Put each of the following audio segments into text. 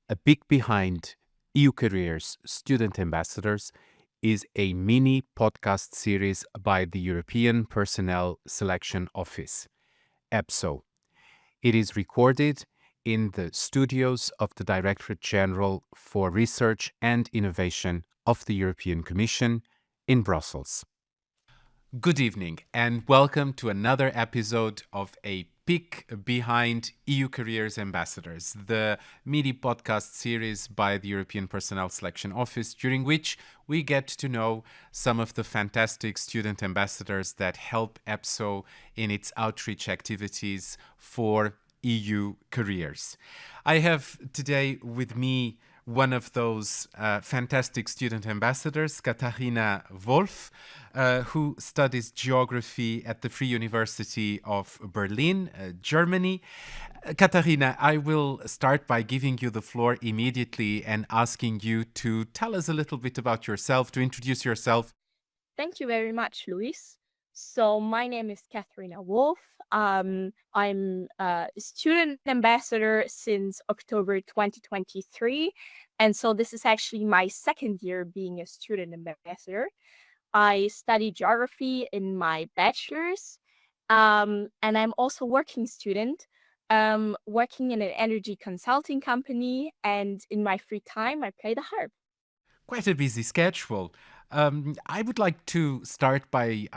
A Peek Behind EU Careers Student Ambassadors is a mini podcast series by the European Personnel Selection Office, EPSO. It is recorded in the studios of the Directorate General for Research and Innovation of the European Commission in Brussels. Good evening, and welcome to another episode of A Peek Behind EU Careers Ambassadors, the mini podcast series by the European Personnel Selection Office, during which we get to know some of the fantastic student ambassadors that help EPSO in its outreach activities for EU careers. I have today with me one of those fantastic student ambassadors, Katharina Wolf, who studies geography at the Free University of Berlin, Germany. Katharina, I will start by giving you the floor immediately and asking you to tell us a little bit about yourself, to introduce yourself. Thank you very much, Luis. So my name is Katharina Wolf. I'm a student ambassador since October 2023. And so this is actually my second year being a student ambassador. I study geography in my bachelor's, and I'm also a working student, working in an energy consulting company. And in my free time, I play the harp. Quite a busy schedule. I would like to start by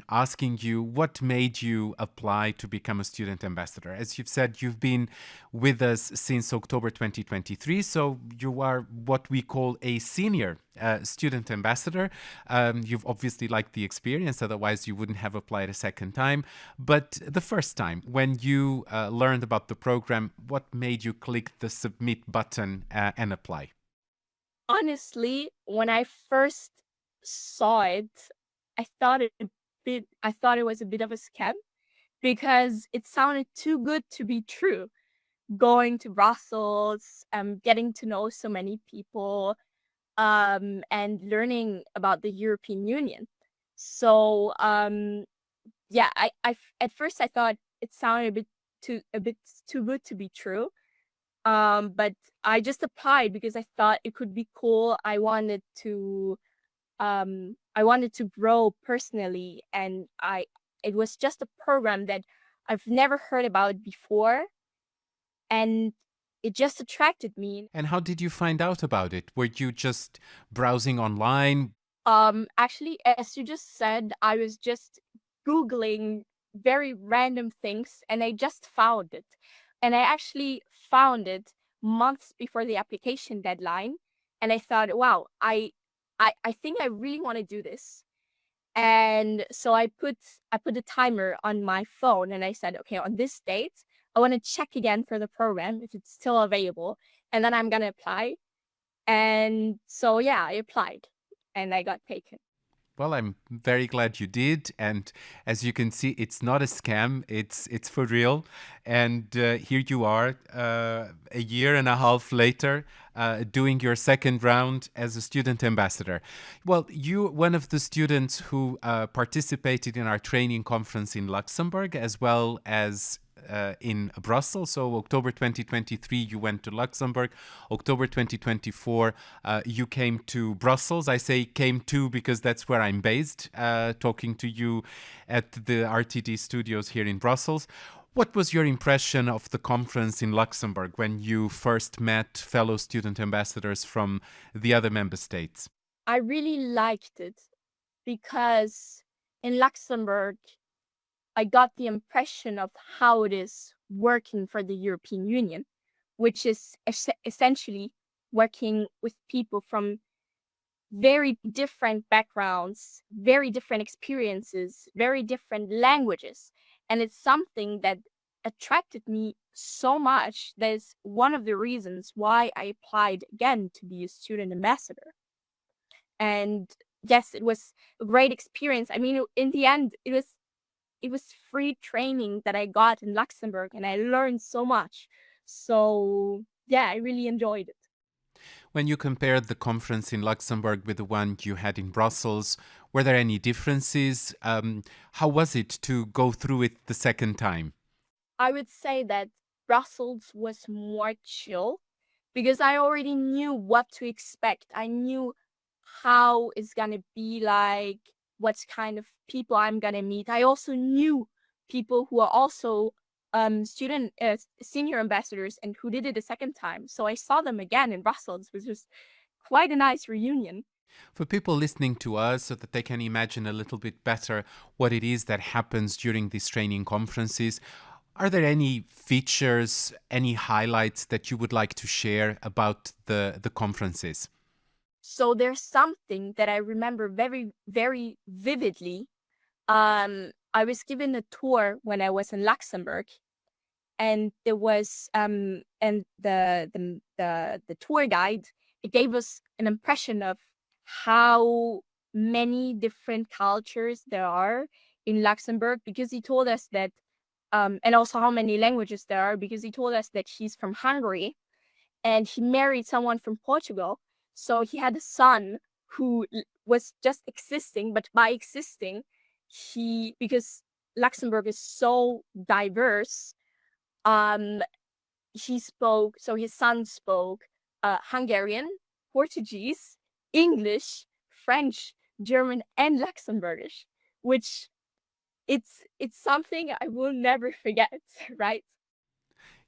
asking you what made you apply to become a student ambassador. As you've said, you've been with us since October 2023, so you are what we call a senior student ambassador. You've obviously liked the experience, otherwise, you wouldn't have applied a second time. But the first time, when you learned about the program, what made you click the submit button and apply? Honestly, when I first saw it, I thought it was a bit of a scam because it sounded too good to be true. Going to Brussels, getting to know so many people, and learning about the European Union. So, yeah, at first I thought it sounded a bit too good to be true. But I just applied because I thought it could be cool. I wanted to grow personally, and I it was just a program that I've never heard about before, and it just attracted me. And how did you find out about it? Were you just browsing online? Actually, as you just said, I was just Googling very random things and I just found it. And I actually found it months before the application deadline. And I thought, wow, I think I really want to do this. And so I put a timer on my phone and I said, okay, on this date, I want to check again for the program if it's still available. And then I'm gonna apply. And so yeah, I applied and I got taken. Well, I'm very glad you did, and as you can see, it's not a scam. It's for real, and here you are, a year and a half later, doing your second round as a student ambassador. Well, you one of the students who participated in our training conference in Luxembourg, as well as in Brussels. So October 2023, you went to Luxembourg. October 2024, you came to Brussels. I say came to because that's where I'm based, talking to you at the RTD studios here in Brussels. What was your impression of the conference in Luxembourg when you first met fellow student ambassadors from the other member states? I really liked it because in Luxembourg, I got the impression of how it is working for the European Union, which is essentially working with people from very different backgrounds, very different experiences, very different languages. And it's something that attracted me so much. That is one of the reasons why I applied again to be a student ambassador. And yes, it was a great experience. I mean, in the end, it was free training that I got in Luxembourg and I learned so much. So, yeah, I really enjoyed it. When you compared the conference in Luxembourg with the one you had in Brussels, were there any differences? How was it to go through it the second time? I would say that Brussels was more chill because I already knew what to expect. I knew how it's gonna be like, what kind of people I'm gonna meet. I also knew people who are also senior ambassadors and who did it a second time. So I saw them again in Brussels, which was quite a nice reunion. For people listening to us, so that they can imagine a little bit better what it is that happens during these training conferences, are there any features, any highlights that you would like to share about the conferences? So there's something that I remember very, very vividly. I was given a tour when I was in Luxembourg, and there was and the tour guide, it gave us an impression of how many different cultures there are in Luxembourg, because he told us that and also how many languages there are, because he told us that he's from Hungary and he married someone from Portugal. So he had a son who was just existing, but by existing, because Luxembourg is so diverse, um, so his son spoke Hungarian, Portuguese, English, French, German, and Luxembourgish, which it's something I will never forget, right?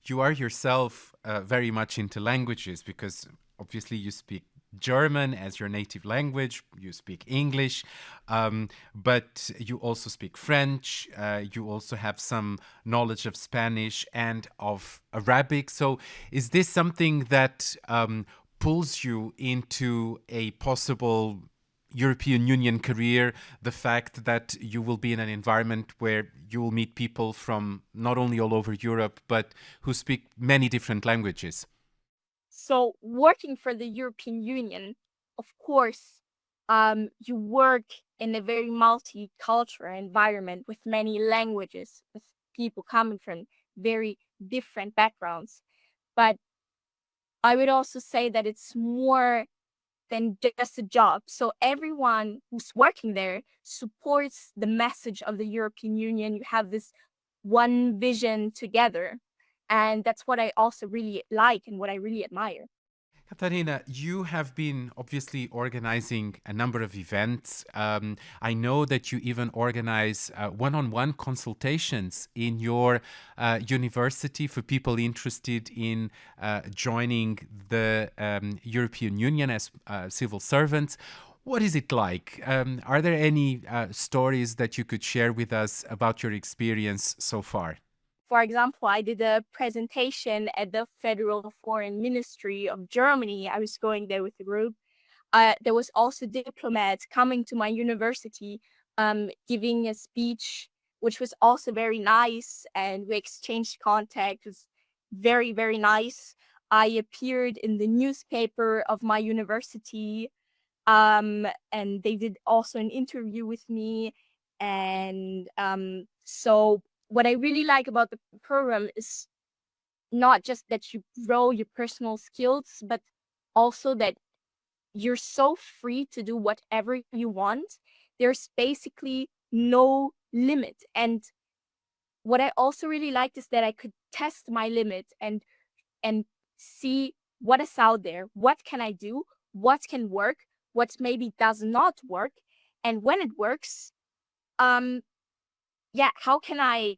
You are yourself very much into languages because obviously you speak German as your native language, you speak English, but you also speak French, you also have some knowledge of Spanish and of Arabic. So, is this something that pulls you into a possible European Union career, the fact that you will be in an environment where you will meet people from not only all over Europe, but who speak many different languages? So working for the European Union, of course, you work in a very multicultural environment with many languages, with people coming from very different backgrounds. But I would also say that it's more than just a job. So everyone who's working there supports the message of the European Union. You have this one vision together. And that's what I also really like and what I really admire. Katharina, you have been obviously organizing a number of events. I know that you even organize one on one consultations in your university for people interested in joining the European Union as civil servants. What is it like? Are there any stories that you could share with us about your experience so far? For example, I did a presentation at the Federal Foreign Ministry of Germany. I was going there with a group. There was also diplomats coming to my university, giving a speech, which was also very nice, and we exchanged contact. It was very, very nice. I appeared in the newspaper of my university, and they did also an interview with me. And so what I really like about the program is not just that you grow your personal skills, but also that you're so free to do whatever you want. There's basically no limit. And what I also really liked is that I could test my limit and see what is out there, what can I do, what can work, what maybe does not work, and when it works, um yeah, how can I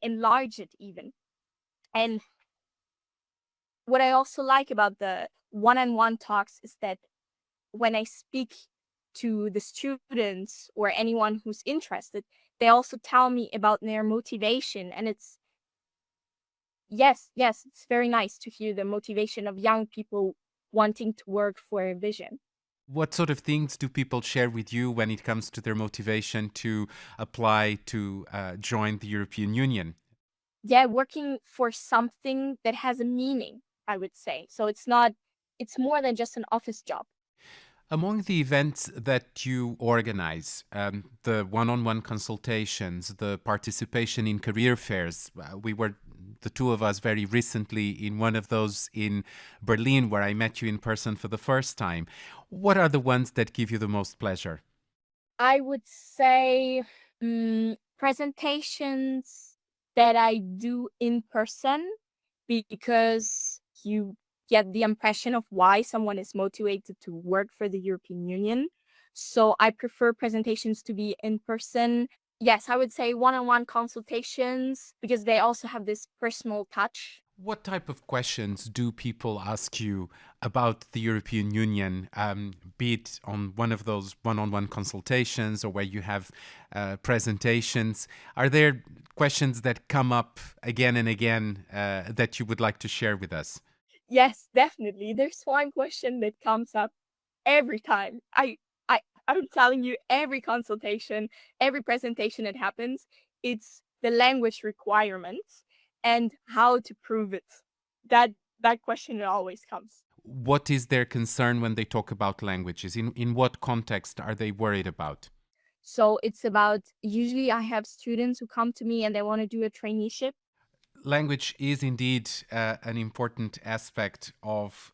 enlarge it even. And what I also like about the one-on-one talks is that when I speak to the students or anyone who's interested, they also tell me about their motivation. And it's, yes, it's very nice to hear the motivation of young people wanting to work for a vision. What sort of things do people share with you when it comes to their motivation to apply to join the European Union? Yeah, working for something that has a meaning, I would say. So it's more than just an office job. Among the events that you organize, the one on one consultations, the participation in career fairs, we were the two of us very recently in one of those in Berlin where I met you in person for the first time. What are the ones that give you the most pleasure? I would say presentations that I do in person, because get the impression of why someone is motivated to work for the European Union. So I prefer presentations to be in person. Yes, I would say one-on-one consultations because they also have this personal touch. What type of questions do people ask you about the European Union, be it on one of those one on one consultations or where you have presentations? Are there questions that come up again and again that you would like to share with us? Yes, definitely. There's one question that comes up every time. I I'm telling you, every consultation, every presentation that happens, it's the language requirements and how to prove it. That that question always comes. What is their concern when they talk about languages? In what context are they worried about? So it's about usually I have students who come to me and they want to do a traineeship. Language is indeed an important aspect of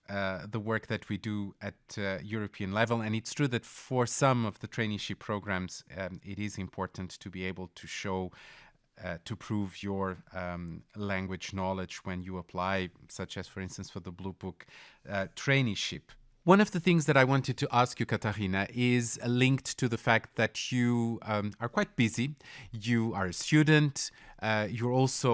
the work that we do at European level. And it's true that for some of the traineeship programs, it is important to be able to show, to prove your language knowledge when you apply, such as, for instance, for the Blue Book traineeship. One of the things that I wanted to ask you, Katharina, is linked to the fact that you are quite busy. You are a student. You're also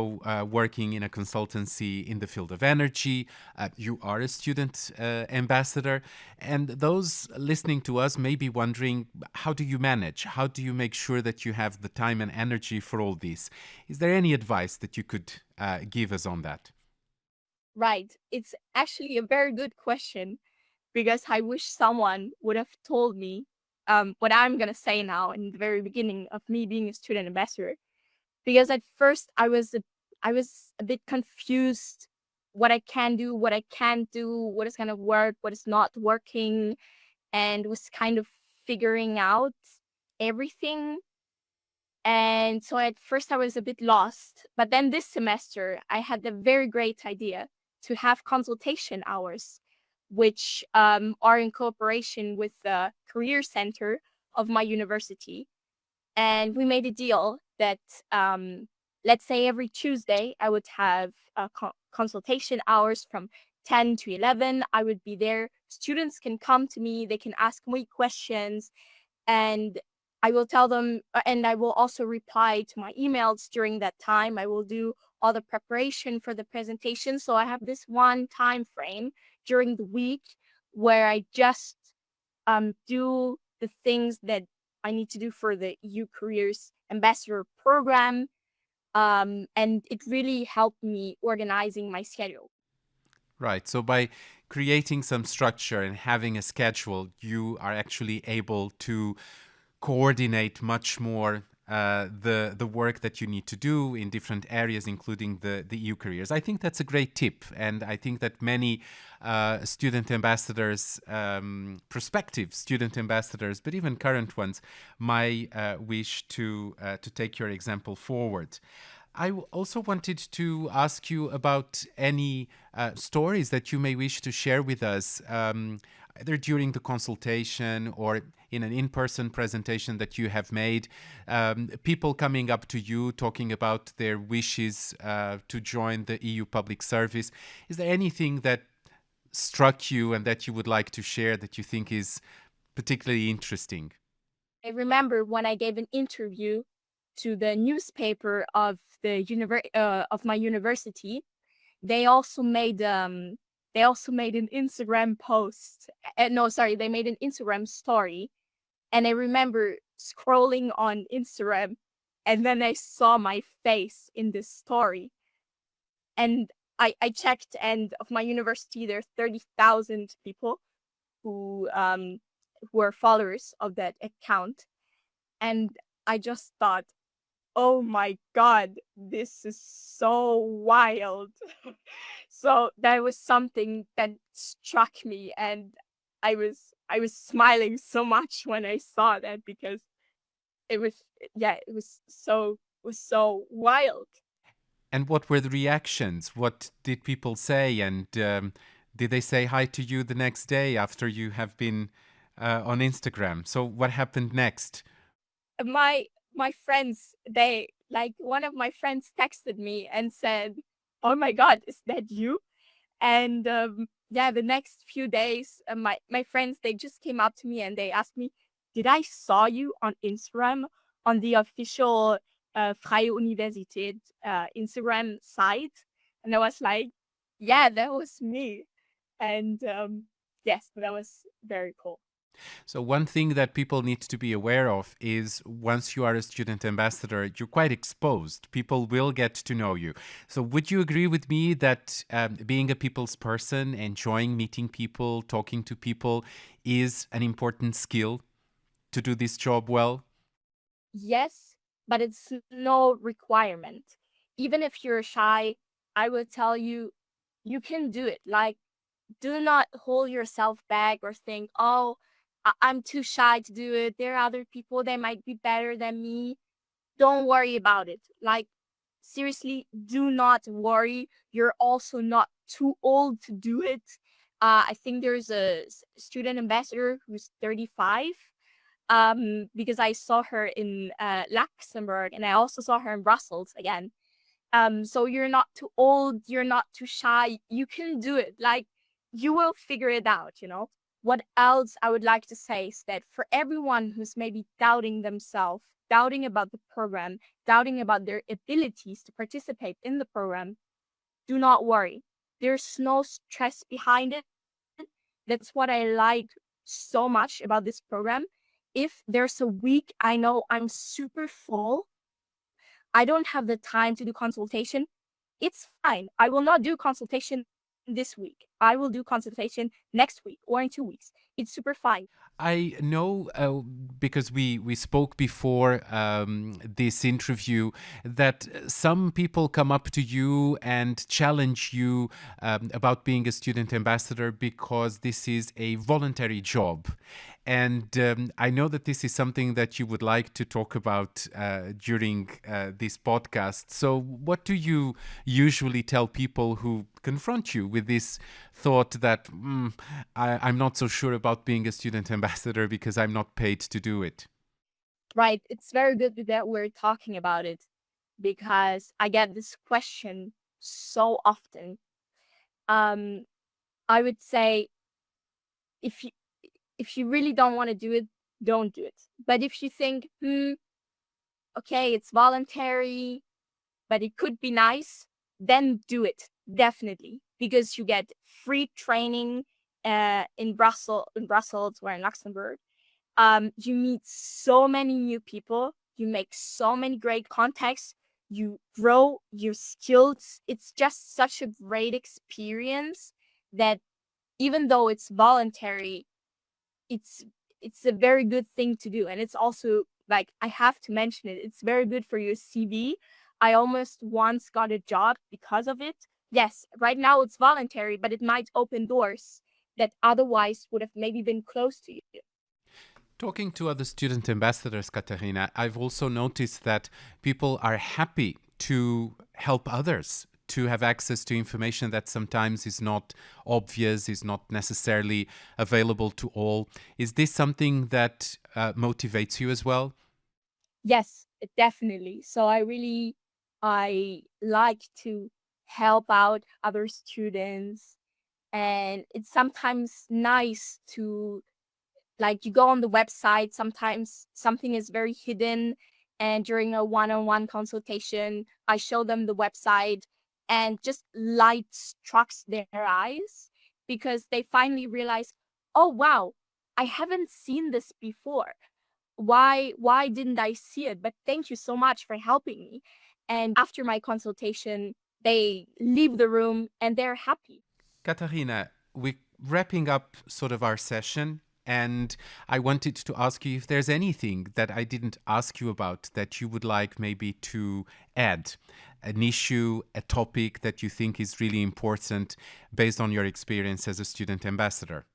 working in a consultancy in the field of energy. You are a student ambassador. And those listening to us may be wondering, how do you manage? How do you make sure that you have the time and energy for all this? Is there any advice that you could give us on that? Right. It's actually a very good question because I wish someone would have told me what I'm going to say now in the very beginning of me being a student ambassador. Because at first I was a bit confused what I can do, what I can't do, what is going to work, what is not working, and was kind of figuring out everything. And so at first I was a bit lost. But then this semester I had the very great idea to have consultation hours, which are in cooperation with the career center of my university. And we made a deal that let's say every Tuesday I would have consultation hours from 10 to 11. I would be there. Students can come to me, they can ask me questions, and I will tell them, and I will also reply to my emails during that time. I will do all the preparation for the presentation. So I have this one time frame during the week where I just do the things that I need to do for the EU Careers Ambassador program. And it really helped me organizing my schedule. Right. So by creating some structure and having a schedule, you are actually able to coordinate much more the work that you need to do in different areas, including the EU careers. I think that's a great tip, and I think that many student ambassadors, prospective student ambassadors, but even current ones, might wish to take your example forward. I also wanted to ask you about any stories that you may wish to share with us, either during the consultation or in an in person presentation that you have made. People coming up to you talking about their wishes to join the EU public service. Is there anything that struck you and that you would like to share that you think is particularly interesting? I remember when I gave an interview to the newspaper of of my university, they also made an Instagram post. No, sorry, they made an Instagram story, and I remember scrolling on Instagram, and then I saw my face in this story, and I checked, and of my university, there are 30,000 people who um who are followers of that account, and I just thought, oh my God, this is so wild. So that was something that struck me, and I was smiling so much when I saw that because it was yeah, it was so wild. And what were the reactions? What did people say? And did they say hi to you the next day after you have been on Instagram? So what happened next? My friends, they like one of my friends texted me and said, "Oh my God, is that you?" And yeah, the next few days, my friends, they just came up to me and they asked me, "Did I saw you on Instagram on the official Freie Universität Instagram site?" And I was like, "Yeah, that was me." And yes, that was very cool. So, one thing that people need to be aware of is once you are a student ambassador, you're quite exposed. People will get to know you. So, would you agree with me that being a people's person, enjoying meeting people, talking to people, is an important skill to do this job well? Yes, but it's no requirement. Even if you're shy, I would tell you, you can do it. Like, do not hold yourself back or think, oh, I'm too shy to do it. There are other people that might be better than me. Don't worry about it. Like, seriously, do not worry. You're also not too old to do it. I think there's a student ambassador who's 35, because I saw her in Luxembourg and I also saw her in Brussels again. So you're not too old, you're not too shy, you can do it. Like, you will figure it out, you know? What else I would like to say is that for everyone who's maybe doubting themselves, doubting about the program, doubting about their abilities to participate in the program, do not worry. There's no stress behind it. That's what I like so much about this program. If there's a week I know I'm super full, I don't have the time to do consultation, it's fine. I will not do consultation this week. I will do consultation next week or in 2 weeks. It's super fine. I know because we spoke before this interview that some people come up to you and challenge you about being a student ambassador because this is a voluntary job. And I know that this is something that you would like to talk about during this podcast. So, what do you usually tell people who confront you with this thought that I'm not so sure about being a student ambassador because I'm not paid to do it? Right. It's very good that we're talking about it because I get this question so often. Um, I would say if you if you really don't want to do it, don't do it. But if you think, okay, it's voluntary, but it could be nice, then do it definitely because you get free training in Brussels or in Luxembourg. You meet so many new people, you make so many great contacts, you grow your skills. It's just such a great experience that even though it's voluntary, it's it's a very good thing to do. And it's also, like, I have to mention it, it's very good for your CV. I almost once got a job because of it. Yes, right now it's voluntary, but it might open doors that otherwise would have maybe been closed to you. Talking to other student ambassadors, Katarina, I've also noticed that people are happy to help others, to have access to information that sometimes is not obvious, is not necessarily available to all. Is this something that motivates you as well? Yes, definitely. So I like to help out other students, and it's sometimes nice to, like, you go on the website, sometimes something is very hidden, and during a one-on-one consultation, I show them the website and just light strikes their eyes because they finally realize, oh wow, I haven't seen this before. Why didn't I see it? But thank you so much for helping me. And after my consultation, they leave the room and they're happy. Katarina, we're wrapping up sort of our session, and I wanted to ask you if there's anything that I didn't ask you about that you would like maybe to add. An issue, a topic that you think is really important based on your experience as a student ambassador.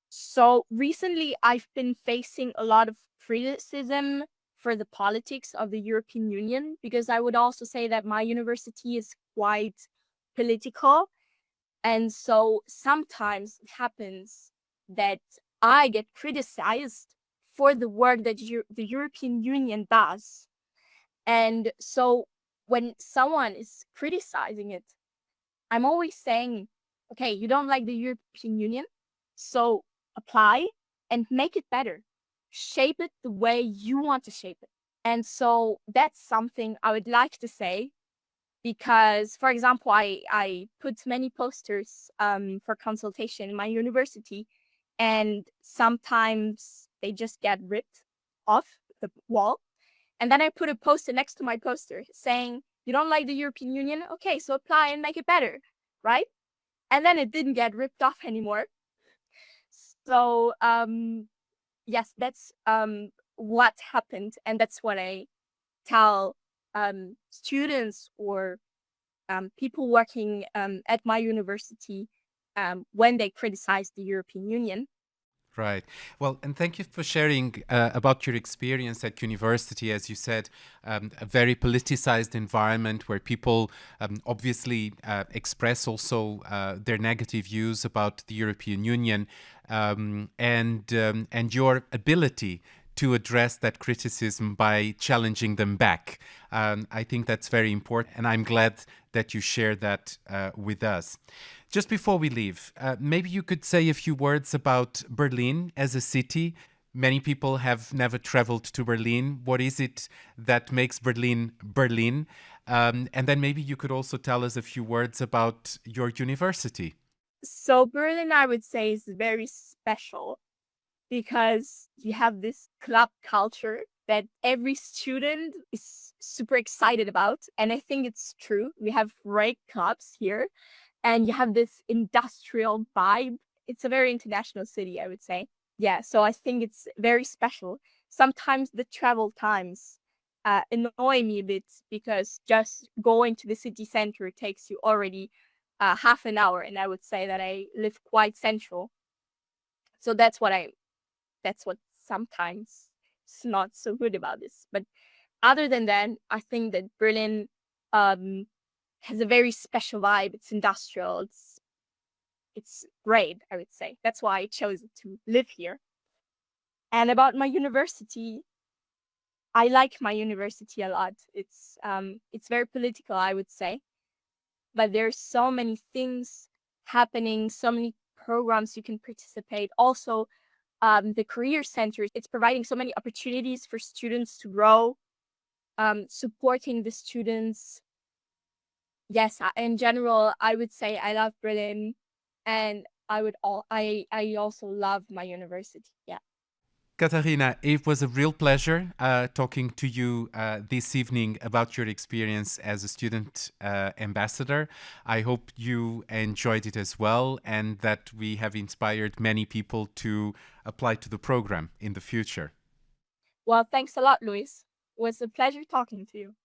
So recently, I've been facing a lot of criticism for the politics of the European Union because I would also say that my university is quite political. And so sometimes it happens that I get criticized for the work that the European Union does. And so when someone is criticizing it, I'm always saying, Okay, you don't like the European Union, so apply and make it better. Shape it the way you want to shape it. And so that's something I would like to say because, for example, I put many posters for consultation in my university, and sometimes they just get ripped off the wall. And then I put a poster next to my poster saying, "You don't like the European Union? Okay, so apply and make it better," right? And then it didn't get ripped off anymore. So yes, that's what happened, and that's what I tell students or people working at my university when they criticize the European Union. Right. Well, and thank you for sharing about your experience at university. As you said, a very politicized environment where people obviously express also their negative views about the European Union, and your ability to address that criticism by challenging them back. I think that's very important, and I'm glad that you share that with us. Just before we leave, maybe you could say a few words about Berlin as a city. Many people have never traveled to Berlin. What is it that makes Berlin Berlin? And then maybe you could also tell us a few words about your university. So Berlin, I would say, is very special because you have this club culture that every student is super excited about. And I think it's true. We have great clubs here, and you have this industrial vibe. It's a very international city, I would say. Yeah, so I think it's very special. Sometimes the travel times annoy me a bit because just going to the city center takes you already half an hour, and I would say that I live quite central. So that's what sometimes is not so good about this. But other than that, I think that Berlin um, has a very special vibe. It's industrial. It's great, I would say. That's why I chose to live here. And about my university, I like my university a lot. It's very political, I would say, but there's so many things happening, so many programs you can participate. Also, the career center, it's providing so many opportunities for students to grow, supporting the students. Yes, in general, I would say I love Berlin, and I also love my university. Yeah. Katharina, it was a real pleasure talking to you this evening about your experience as a student ambassador. I hope you enjoyed it as well and that we have inspired many people to apply to the program in the future. Well, thanks a lot, Luis. It was a pleasure talking to you.